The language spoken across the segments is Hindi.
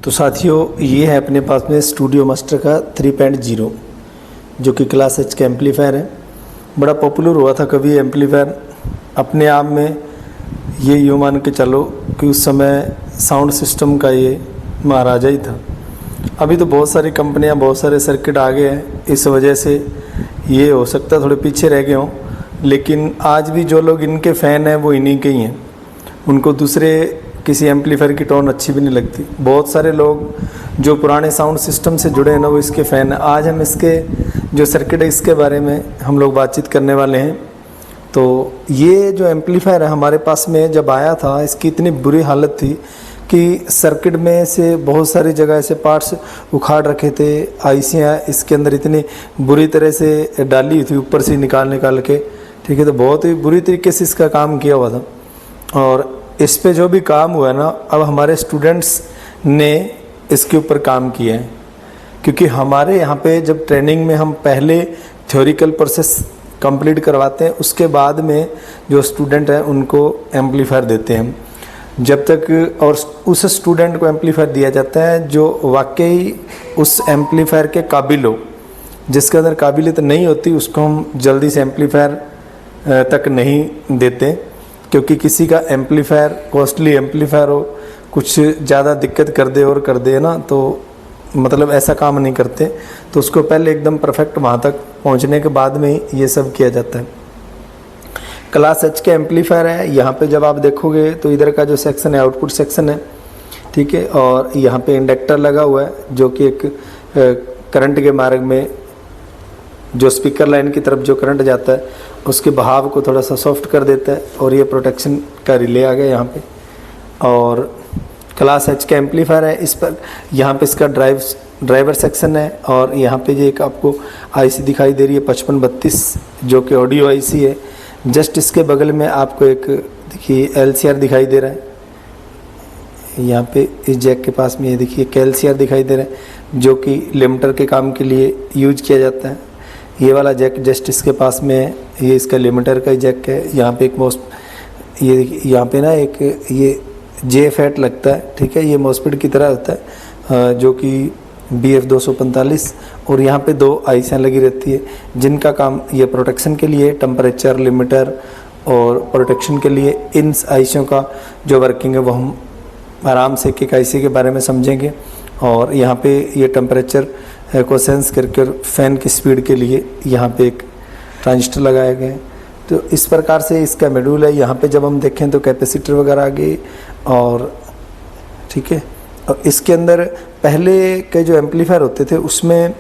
तो साथियों, ये है अपने पास में स्टूडियो मास्टर का 3.0 जो कि क्लास एच का एम्पलीफायर है। बड़ा पॉपुलर हुआ था कभी एम्पलीफायर। अपने आप में ये यूँ मान के चलो कि उस समय साउंड सिस्टम का ये महाराजा ही था। अभी तो बहुत सारी कंपनियां, बहुत सारे सर्किट आ गए हैं, इस वजह से ये हो सकता है थोड़े पीछे रह गए हों, लेकिन आज भी जो लोग इनके फ़ैन हैं वो इन्हीं के ही हैं। उनको दूसरे किसी एम्पलीफायर की टोन अच्छी भी नहीं लगती। बहुत सारे लोग जो पुराने साउंड सिस्टम से जुड़े हैं ना, वो इसके फ़ैन हैं। आज हम इसके जो सर्किट है इसके बारे में हम लोग बातचीत करने वाले हैं। तो ये जो एम्पलीफायर है हमारे पास में जब आया था, इसकी इतनी बुरी हालत थी कि सर्किट में से बहुत सारी जगह ऐसे पार्ट्स उखाड़ रखे थे। आईसियाँ इसके अंदर इतनी बुरी तरह से डाली थी, ऊपर से निकाल के, ठीक है। तो बहुत ही बुरी तरीके से इसका काम किया हुआ था। और इस पे जो भी काम हुआ है ना, अब हमारे स्टूडेंट्स ने इसके ऊपर काम किया है। क्योंकि हमारे यहाँ पे जब ट्रेनिंग में हम पहले थ्योरिकल प्रोसेस कंप्लीट करवाते हैं, उसके बाद में जो स्टूडेंट हैं उनको एम्पलीफायर देते हैं। जब तक और उस स्टूडेंट को एम्पलीफायर दिया जाता है जो वाकई उस एम्पलीफायर के काबिल हो। जिसके अंदर काबिलियत नहीं होती उसको हम जल्दी से एम्पलीफायर तक नहीं देते, क्योंकि किसी का एम्पलीफायर कॉस्टली एम्पलीफायर हो, कुछ ज़्यादा दिक्कत कर दे ना, तो मतलब ऐसा काम नहीं करते। तो उसको पहले एकदम परफेक्ट वहाँ तक पहुँचने के बाद में ही ये सब किया जाता है। क्लास एच के एम्पलीफायर है। यहाँ पे जब आप देखोगे तो इधर का जो सेक्शन है आउटपुट सेक्शन है, ठीक है। और यहाँ पे इंडक्टर लगा हुआ है जो कि एक करंट के मार्ग में जो स्पीकर लाइन की तरफ जो करंट जाता है उसके बहाव को थोड़ा सा सॉफ्ट कर देता है। और ये प्रोटेक्शन का रिले आ गया यहाँ पे। और क्लास एच का एम्पलीफायर है। इस पर यहाँ पे इसका ड्राइवर सेक्शन है। और यहाँ पे ये एक आपको आईसी दिखाई दे रही है 5532 जो कि ऑडियो आईसी है। जस्ट इसके बगल में आपको एक देखिए एलसीआर दिखाई दे रहा है। यहाँ पे इस जैक के पास में ये देखिए एलसीआर दिखाई दे रहा है जो कि लिमिटर के काम के लिए यूज किया जाता है। ये वाला जैक जस्ट इसके पास में है, ये इसका लिमिटर का जैक है। यहाँ पे एक ये यहाँ पे ना एक ये JFET लगता है, ठीक है। ये मॉसफेट की तरह होता है जो कि BF 245। और यहाँ पे 2 आईसियाँ लगी रहती है जिनका काम ये प्रोटेक्शन के लिए, टेम्परेचर लिमिटर और प्रोटेक्शन के लिए। इन आईसियों का जो वर्किंग है वो हम आराम से एक आईसी के बारे में समझेंगे। और यहाँ पे ये टेम्परेचर को सेंस करके फ़ैन की स्पीड के लिए यहाँ पे एक ट्रांजिस्टर लगाया गया है। तो इस प्रकार से इसका मॉड्यूल है। यहाँ पे जब हम देखें तो कैपेसिटर वगैरह आ गई, और ठीक है। और इसके अंदर पहले के जो एम्पलीफायर होते थे उसमें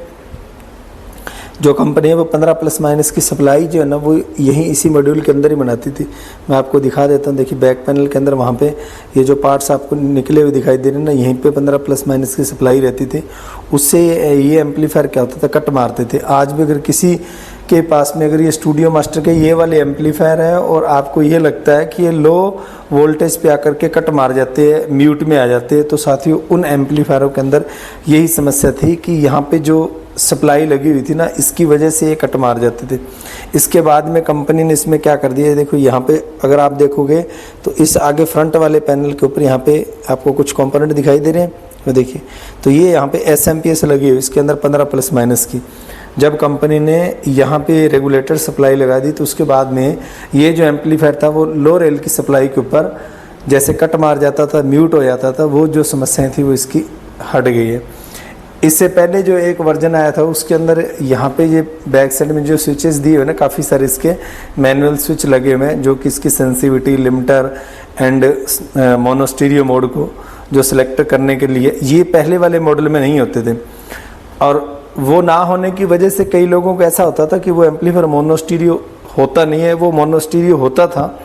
जो कंपनी है वो 15 प्लस माइनस की सप्लाई जो है ना वो यही इसी मॉड्यूल के अंदर ही बनाती थी। मैं आपको दिखा देता हूँ। देखिए बैक पैनल के अंदर वहाँ पे ये जो पार्ट्स आपको निकले हुए दिखाई दे रहे हैं ना, यहीं पे 15 प्लस माइनस की सप्लाई रहती थी। उससे ये एम्पलीफायर क्या होता था, कट मारते थे। आज भी अगर किसी के पास में अगर ये स्टूडियो मास्टर के ये वाले एम्पलीफायर है और आपको ये लगता है कि ये लो वोल्टेज पे आकर के कट मार जाते हैं, म्यूट में आ जाते हैं, तो साथियों उन एम्पलीफायरों के अंदर यही समस्या थी कि यहाँ पे जो सप्लाई लगी हुई थी ना, इसकी वजह से ये कट मार जाते थे। इसके बाद में कंपनी ने इसमें क्या कर दिया है, देखो यहाँ पे अगर आप देखोगे तो इस आगे फ्रंट वाले पैनल के ऊपर यहाँ पे आपको कुछ कंपोनेंट दिखाई दे रहे हैं, वो देखिए। तो ये यहाँ पे SMPS लगी हुई, इसके अंदर 15 प्लस माइनस की। जब कंपनी ने यहाँ पे रेगुलेटर सप्लाई लगा दी तो उसके बाद में ये जो एम्पलीफायर था वो लो रेल की सप्लाई के ऊपर जैसे कट मार जाता था, म्यूट हो जाता था, वो जो समस्याएं थी वो इसकी हट गई है। इससे पहले जो एक वर्जन आया था उसके अंदर यहाँ पे ये बैक साइड में जो स्विचेस दिए हुए ना, काफ़ी सारे इसके मैनुअल स्विच लगे हुए हैं जो कि इसकी सेंसिटिविटी, लिमिटर एंड मोनोस्टीरियो मोड को जो सिलेक्ट करने के लिए, ये पहले वाले मॉडल में नहीं होते थे। और वो ना होने की वजह से कई लोगों को ऐसा होता था कि वो एम्पलीफायर मोनोस्टीरियो होता नहीं है, वो मोनोस्टीरियो होता था।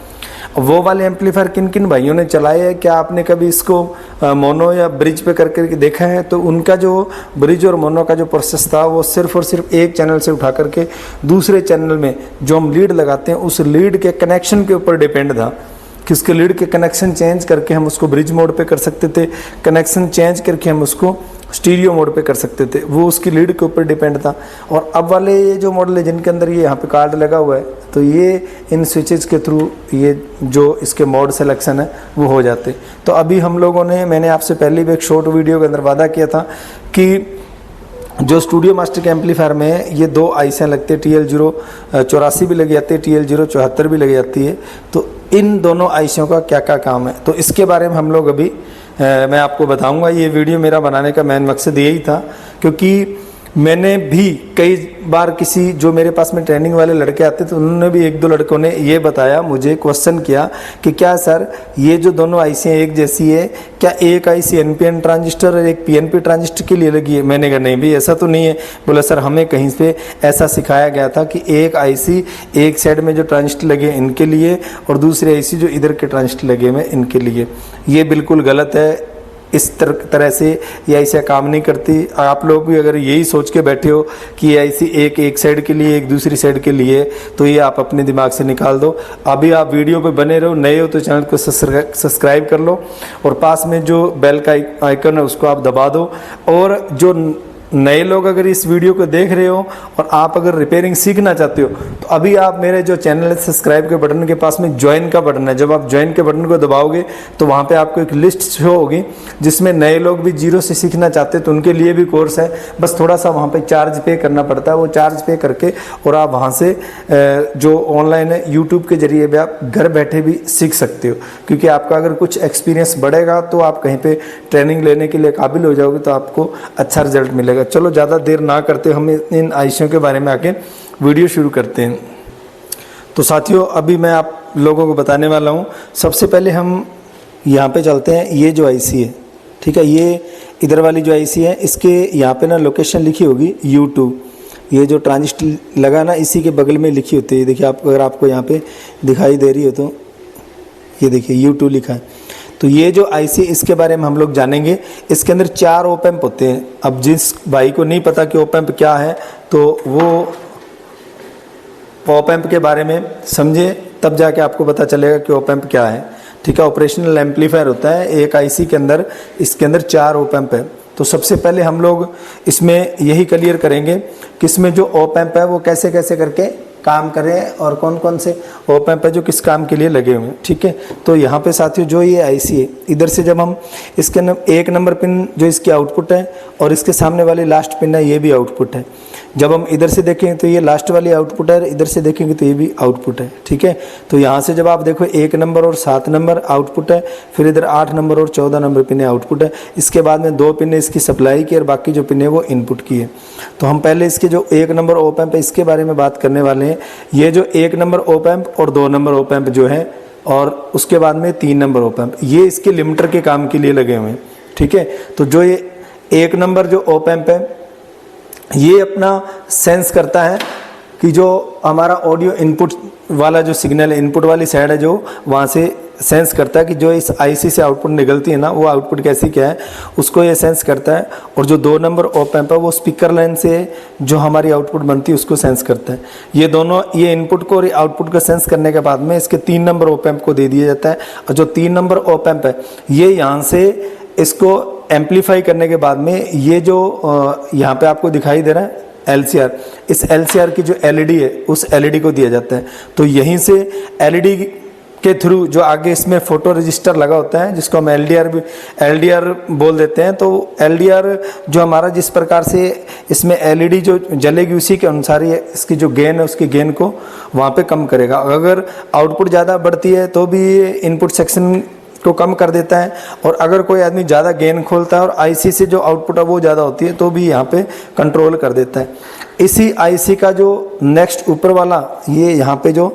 वो वाले एम्पलीफायर किन किन भाइयों ने चलाए हैं, क्या आपने कभी इसको मोनो या ब्रिज पे करके देखा है? तो उनका जो ब्रिज और मोनो का जो प्रोसेस था वो सिर्फ और सिर्फ एक चैनल से उठा करके दूसरे चैनल में जो हम लीड लगाते हैं उस लीड के कनेक्शन के ऊपर डिपेंड था कि उसके लीड के कनेक्शन चेंज करके हम उसको ब्रिज मोड पे कर सकते थे, कनेक्शन चेंज करके हम उसको स्टीरियो मोड पे कर सकते थे, वो उसकी लीड के ऊपर डिपेंड था। और अब वाले ये जो मॉडल है जिनके अंदर ये यहाँ पे कार्ड लगा हुआ है, तो ये इन स्विचेस के थ्रू ये जो इसके मोड सिलेक्शन है वो हो जाते। तो अभी हम लोगों ने, मैंने आपसे पहले भी एक शॉर्ट वीडियो के अंदर वादा किया था कि जो स्टूडियो मास्टर के एम्पलीफायर में ये 2 आईसियाँ लगती है, TL084 भी लगी जाती है, TL074 भी लगी जाती है। तो इन दोनों आईसियों का क्या क्या काम है, तो इसके बारे में हम लोग अभी मैं आपको बताऊंगा। ये वीडियो मेरा बनाने का मेन मकसद यही था, क्योंकि मैंने भी कई बार किसी जो मेरे पास में ट्रेनिंग वाले लड़के आते तो उन्होंने भी 1-2 लड़कों ने ये बताया, मुझे क्वेश्चन किया कि क्या सर ये जो दोनों आईसियाँ एक जैसी है, क्या एक आईसी NPN ट्रांजिस्टर और एक PNP ट्रांजिस्टर के लिए लगी है? मैंने कहा नहीं भी ऐसा तो नहीं है। बोला सर हमें कहीं पे ऐसा सिखाया गया था कि एक आईसी एक साइड में जो ट्रांजिस्टर लगे इनके लिए और दूसरे आईसी जो इधर के ट्रांजिस्टर लगे हुए इनके लिए। ये बिल्कुल गलत है, इस तरह से ये आईसी काम नहीं करती। आप लोग भी अगर यही सोच के बैठे हो कि ये आईसी एक साइड के लिए एक दूसरी साइड के लिए, तो ये आप अपने दिमाग से निकाल दो। अभी आप वीडियो पे बने रहो, नए हो तो चैनल को सब्सक्राइब कर लो और पास में जो बेल का आइकन है उसको आप दबा दो। और जो नए लोग अगर इस वीडियो को देख रहे हो और आप अगर रिपेयरिंग सीखना चाहते हो, तो अभी आप मेरे जो चैनल है सब्सक्राइब के बटन के पास में ज्वाइन का बटन है, जब आप ज्वाइन के बटन को दबाओगे तो वहाँ पे आपको एक लिस्ट शो होगी जिसमें नए लोग भी जीरो से सीखना चाहते हैं तो उनके लिए भी कोर्स है। बस थोड़ा सा वहाँ पे चार्ज पे करना पड़ता है, वो चार्ज पे करके और आप वहाँ से जो ऑनलाइन है यूट्यूब के जरिए भी आप घर बैठे भी सीख सकते हो। क्योंकि आपका अगर कुछ एक्सपीरियंस बढ़ेगा तो आप कहीं पे ट्रेनिंग लेने के लिए काबिल हो जाओगे, तो आपको अच्छा रिजल्ट मिलेगा। चलो ज़्यादा देर ना करते हम इन आईसियों के बारे में आके वीडियो शुरू करते हैं। तो साथियों अभी मैं आप लोगों को बताने वाला हूँ। सबसे पहले हम यहाँ पे चलते हैं। ये जो आईसी है, ठीक है, ये इधर वाली जो आईसी है इसके यहाँ पे ना लोकेशन लिखी होगी U2। ये जो ट्रांजिस्टर लगा ना इसी के बगल में लिखी होती है। देखिए आप, अगर आपको यहाँ पे दिखाई दे रही हो तो ये देखिए U2 लिखा है। तो ये जो आईसी इसके बारे में हम लोग जानेंगे। इसके अंदर 4 ऑप एम्प होते हैं। अब जिस भाई को नहीं पता कि ऑप एम्प क्या है तो वो ऑप एम्प के बारे में समझे, तब जाके आपको पता चलेगा कि ऑप एम्प क्या है। ठीक है, ऑपरेशनल एम्पलीफायर होता है एक आईसी के अंदर। इसके अंदर 4 ऑप एम्प है। तो सबसे पहले हम लोग इसमें यही क्लियर करेंगे कि इसमें जो ऑप एम्प है वो कैसे कैसे करके काम करें और कौन कौन से ऑप एम्प है जो किस काम के लिए लगे हुए हैं। ठीक है, तो यहाँ पे साथियों जो ये आईसी है, इधर से जब हम इसके 1 नंबर पिन जो इसकी आउटपुट है और इसके सामने वाली लास्ट पिन है ये भी आउटपुट है। जब हम इधर से देखेंगे तो ये लास्ट वाली आउटपुट है, इधर से देखेंगे तो ये भी आउटपुट है। ठीक है, तो यहाँ से जब आप देखो 1 नंबर और 7 नंबर आउटपुट है, फिर इधर 8 नंबर और 14 नंबर पिन आउटपुट है। इसके बाद में 2 पिन इसकी सप्लाई की और बाकी जो पिन है वो इनपुट की है। तो हम पहले इसके जो 1 नंबर ऑप एम्प है इसके बारे में बात करने वाले हैं। ये जो 1 नंबर ऑप एम्प और 2 नंबर ऑप एम्प जो है और उसके बाद में 3 नंबर ऑप एम्प, ये इसके लिमिटर के काम के लिए लगे हुए हैं। ठीक है, तो जो ये 1 नंबर जो ऑप एम्प है ये अपना सेंस करता है कि जो हमारा ऑडियो इनपुट वाला जो सिग्नल है, इनपुट वाली साइड है, जो वहाँ से सेंस करता है कि जो इस आईसी से आउटपुट निकलती है ना वो आउटपुट कैसी क्या है, उसको ये सेंस करता है। और जो 2 नंबर ऑप एम्प है वो स्पीकर लाइन से जो हमारी आउटपुट बनती है उसको सेंस करता है। ये दोनों, ये इनपुट को और आउटपुट को सेंस करने के बाद में इसके 3 नंबर ऑप एम्प को दे दिया जाता है। और जो 3 नंबर ऑप एम्प है ये यहाँ से इसको एम्पलीफाई करने के बाद में ये जो यहाँ पे आपको दिखाई दे रहा है LCR, इस LCR की जो LED है उस LED को दिया जाता है। तो यहीं से LED के थ्रू जो आगे इसमें फोटो रजिस्टर लगा होता है जिसको हम LDR बोल देते हैं। तो LDR जो हमारा जिस प्रकार से इसमें LED जो जलेगी उसी के अनुसार ही इसकी जो गेन है उसकी गेन को वहाँ पे कम करेगा। अगर आउटपुट ज़्यादा बढ़ती है तो भी इनपुट सेक्शन को कम कर देता है, और अगर कोई आदमी ज़्यादा गेन खोलता है और आईसी से जो आउटपुट है वो ज़्यादा होती है तो भी यहाँ पे कंट्रोल कर देता है। इसी आईसी का जो नेक्स्ट ऊपर वाला ये यहाँ पे जो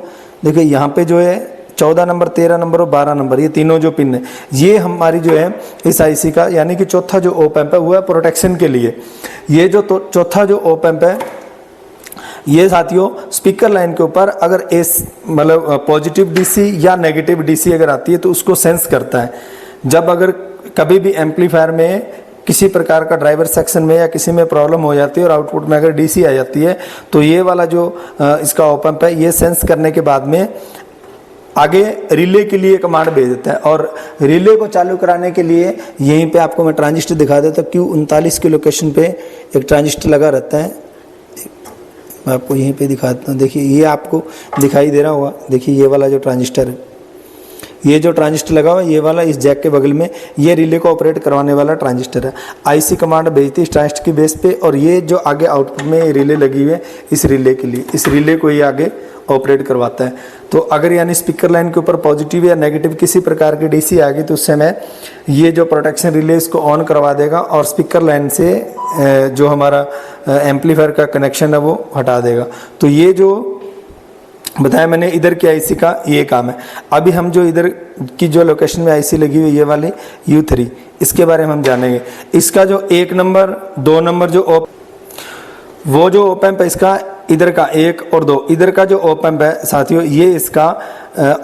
देखिए, यहाँ पे जो है 14 नंबर 13 नंबर और 12 नंबर ये तीनों जो पिन है ये हमारी जो है इस आईसी का यानी कि चौथा जो ऑप एम्प है वो है प्रोटेक्शन के लिए। ये जो चौथा जो ऑप एम्प है ये साथियों स्पीकर लाइन के ऊपर अगर मतलब पॉजिटिव डीसी या नेगेटिव डीसी अगर आती है तो उसको सेंस करता है। जब अगर कभी भी एम्पलीफायर में किसी प्रकार का ड्राइवर सेक्शन में या किसी में प्रॉब्लम हो जाती है और आउटपुट में अगर डीसी आ जाती है तो ये वाला जो इसका ऑप एम्प है ये सेंस करने के बाद में आगे रिले के लिए कमांड भेज देता है। और रिले को चालू कराने के लिए यहीं पे आपको मैं ट्रांजिस्टर दिखा देता हूँ। Q39 के लोकेशन पे एक ट्रांजिस्टर लगा रहता है, मैं आपको यहीं पे दिखाता हूँ। देखिए ये आपको दिखाई दे रहा होगा, देखिए ये वाला जो ट्रांजिस्टर है, ये जो ट्रांजिस्टर लगा हुआ है ये वाला इस जैक के बगल में, ये रिले को ऑपरेट करवाने वाला ट्रांजिस्टर है। आईसी कमांड भेजती है इस ट्रांजिस्टर की बेस पे, और ये जो आगे आउटपुट में ये रिले लगी हुई है इस रिले के लिए, इस रिले को ये आगे ऑपरेट करवाता है। तो अगर यानी स्पीकर लाइन के ऊपर पॉजिटिव या नेगेटिव किसी प्रकार की डीसी आ गई तो उस समय ये जो प्रोटेक्शन रिले इसको ऑन करवा देगा और स्पीकर लाइन से जो हमारा एम्पलीफायर का कनेक्शन है वो हटा देगा। तो ये जो बताया मैंने इधर की आईसी का ये काम है। अभी हम जो इधर की जो लोकेशन में आईसी लगी हुई ये वाली U3, इसके बारे में हम जानेंगे। इसका जो 1 नंबर 2 नंबर जो वो जो ओप एम्प है इसका, इधर का 1 और 2, इधर का जो ओप एम्प है साथियों ये इसका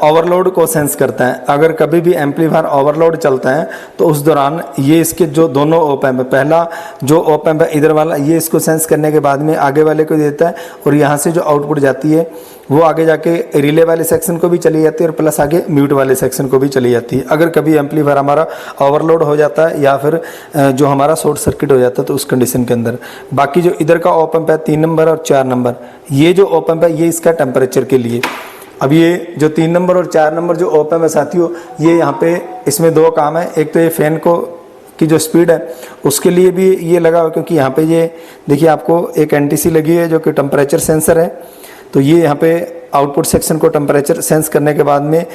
ओवरलोड को सेंस करता है। अगर कभी भी एम्पलीफायर ओवरलोड चलता है तो उस दौरान ये इसके जो दोनों ओप एम्प है, पहला जो ओप एम्प है इधर वाला ये इसको सेंस करने के बाद में आगे वाले को देता है, और यहाँ से जो आउटपुट जाती है वो आगे जाके रिले वाले सेक्शन को भी चली जाती है और प्लस आगे म्यूट वाले सेक्शन को भी चली जाती है। अगर कभी एम्पलीफायर हमारा ओवरलोड हो जाता है या फिर जो हमारा शॉर्ट सर्किट हो जाता है तो उस कंडीशन के अंदर। बाकी जो इधर का ओप एम्प है 3 नंबर और 4 नंबर, ये जो ओप एम्प है ये इसका टेम्परेचर के लिए। अब ये जो 3 नंबर और 4 नंबर जो ओप एम्प है साथियों ये यहाँ पे इसमें 2 काम है। एक तो ये फैन को की जो स्पीड है उसके लिए भी ये लगा हुआ, क्योंकि यहाँ पे ये देखिए आपको एक एनटीसी लगी है जो कि टेम्परेचर सेंसर है। तो ये यहाँ पे आउटपुट सेक्शन को टेम्परेचर सेंस करने के बाद में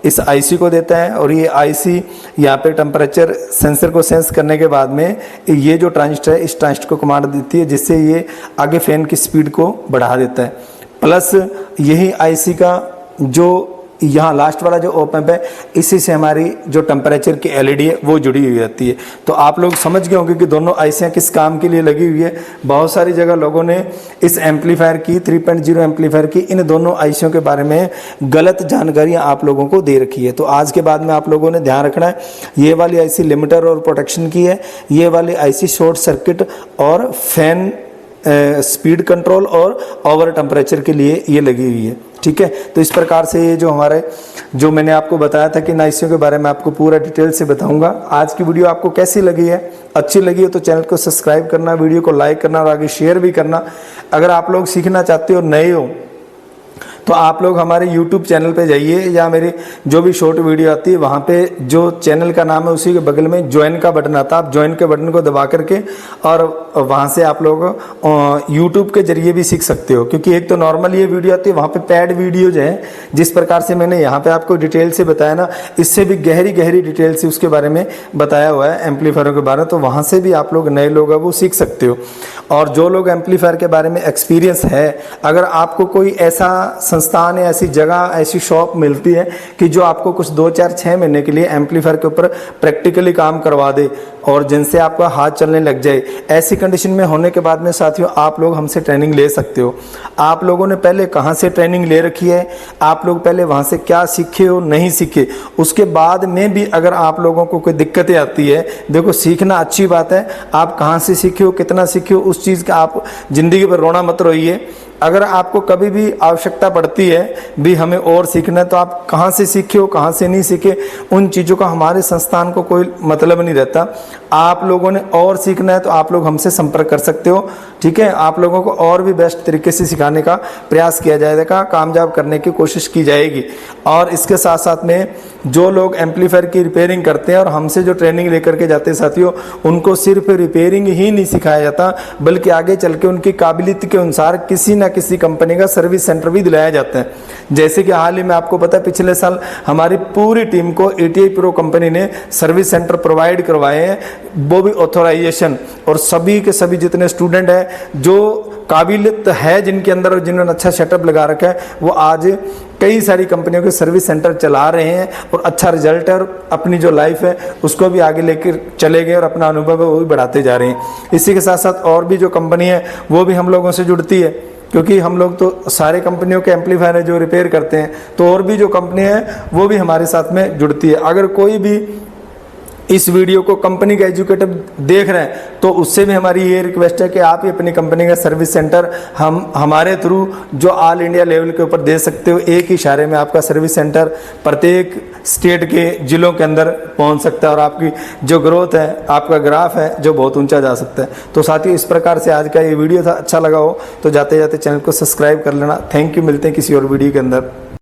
इस आईसी को देता है, और ये आईसी यहाँ पे टेम्परेचर सेंसर को सेंस करने के बाद में ये जो ट्रांजिस्टर है इस ट्रांजिस्टर को कमांड देती है जिससे ये आगे फैन की स्पीड को बढ़ा देता है। प्लस यही आईसी का जो यहाँ लास्ट वाला जो ओप एम्प है इसी से हमारी जो टेम्परेचर की एलईडी है वो जुड़ी हुई रहती है। तो आप लोग समझ गए होंगे कि दोनों आईसियाँ किस काम के लिए लगी हुई है। बहुत सारी जगह लोगों ने इस एम्पलीफायर की 3.0 एम्पलीफायर की इन दोनों आईसियों के बारे में गलत जानकारियाँ आप लोगों को दे रखी है। तो आज के बाद में आप लोगों ने ध्यान रखना है, ये वाली आईसी लिमिटर और प्रोटेक्शन की है, ये वाली आईसी शॉर्ट सर्किट और फैन स्पीड कंट्रोल और ओवर टेम्परेचर के लिए ये लगी हुई है। ठीक है, तो इस प्रकार से ये जो हमारे जो मैंने आपको बताया था कि नाइसियों के बारे में आपको पूरा डिटेल से बताऊंगा। आज की वीडियो आपको कैसी लगी है? अच्छी लगी हो तो चैनल को सब्सक्राइब करना, वीडियो को लाइक करना और आगे शेयर भी करना। अगर आप लोग सीखना चाहते हो, नए हो, तो आप लोग हमारे YouTube चैनल पे जाइए या मेरी जो भी शॉर्ट वीडियो आती है वहाँ पे जो चैनल का नाम है उसी के बगल में ज्वाइन का बटन आता है, आप ज्वाइन के बटन को दबा करके और वहाँ से आप लोग YouTube के जरिए भी सीख सकते हो। क्योंकि एक तो नॉर्मल ये वीडियो आती है, वहाँ पे पैड वीडियो जो है जिस प्रकार से मैंने यहाँ पे आपको डिटेल से बताया ना, इससे भी गहरी गहरी डिटेल से उसके बारे में बताया हुआ है एम्पलीफायरों के बारे में। तो वहाँ से भी आप लोग नए लोग हैं वो सीख सकते हो। और जो लोग एम्पलीफायर के बारे में एक्सपीरियंस है, अगर आपको कोई ऐसा संस्थान या ऐसी जगह ऐसी शॉप मिलती है कि जो आपको कुछ 2, 4, 6 महीने के लिए एम्पलीफायर के ऊपर प्रैक्टिकली काम करवा दे और जिनसे आपका हाथ चलने लग जाए, ऐसी कंडीशन में होने के बाद में साथियों आप लोग हमसे ट्रेनिंग ले सकते हो। आप लोगों ने पहले कहाँ से ट्रेनिंग ले रखी है, आप लोग पहले वहाँ से क्या सीखे हो, नहीं सीखे, उसके बाद में भी अगर आप लोगों को कोई दिक्कतें आती है, देखो सीखना अच्छी बात है, आप कहाँ से सीखे हो, कितना सीखे हो, उस चीज़ का आप ज़िंदगी पर रोना मत रोइए। अगर आपको कभी भी आवश्यकता पड़ती है भी हमें और सीखना है, तो आप कहाँ से सीखे हो, कहाँ से नहीं सीखे, उन चीज़ों का हमारे संस्थान को कोई मतलब नहीं रहता। आप लोगों ने और सीखना है तो आप लोग हमसे संपर्क कर सकते हो। ठीक है, आप लोगों को और भी बेस्ट तरीके से सिखाने का प्रयास किया जाएगा, कामयाब करने की कोशिश की जाएगी। और इसके साथ साथ में जो लोग एम्पलीफायर की रिपेयरिंग करते हैं और हमसे जो ट्रेनिंग लेकर के जाते हैं साथियों, उनको सिर्फ रिपेयरिंग ही नहीं सिखाया जाता, बल्कि आगे चल के उनकी काबिलियत के अनुसार किसी ना किसी कंपनी का सर्विस सेंटर भी दिलाया जाता है। जैसे कि हाल ही में आपको पता है पिछले साल हमारी पूरी टीम को ATI प्रो कंपनी ने सर्विस सेंटर प्रोवाइड करवाए हैं, वो भी ऑथोराइजेशन। और सभी के सभी जितने स्टूडेंट हैं जो काबिलियत है जिनके अंदर और जिन्होंने अच्छा सेटअप लगा रखा है, वो आज कई सारी कंपनियों के सर्विस सेंटर चला रहे हैं और अच्छा रिजल्ट है, और अपनी जो लाइफ है उसको भी आगे लेकर चले गए और अपना अनुभव है वो भी बढ़ाते जा रहे हैं। इसी के साथ साथ और भी जो कंपनी है वो भी हम लोगों से जुड़ती है, क्योंकि हम लोग तो सारे कंपनियों के एम्पलीफायर है जो रिपेयर करते हैं, तो और भी जो कंपनी है वो भी हमारे साथ में जुड़ती है। अगर कोई भी इस वीडियो को कंपनी का एजुकेटिव देख रहे हैं तो उससे भी हमारी ये रिक्वेस्ट है कि आप ही अपनी कंपनी का सर्विस सेंटर हमारे थ्रू जो ऑल इंडिया लेवल के ऊपर दे सकते हो। एक ही इशारे में आपका सर्विस सेंटर प्रत्येक स्टेट के जिलों के अंदर पहुंच सकता है और आपकी जो ग्रोथ है, आपका ग्राफ है जो बहुत ऊंचा जा सकता है। तो साथियों, इस प्रकार से आज का ये वीडियो था। अच्छा लगा हो तो जाते जाते चैनल को सब्सक्राइब कर लेना। Thank you. मिलते हैं किसी और वीडियो के अंदर।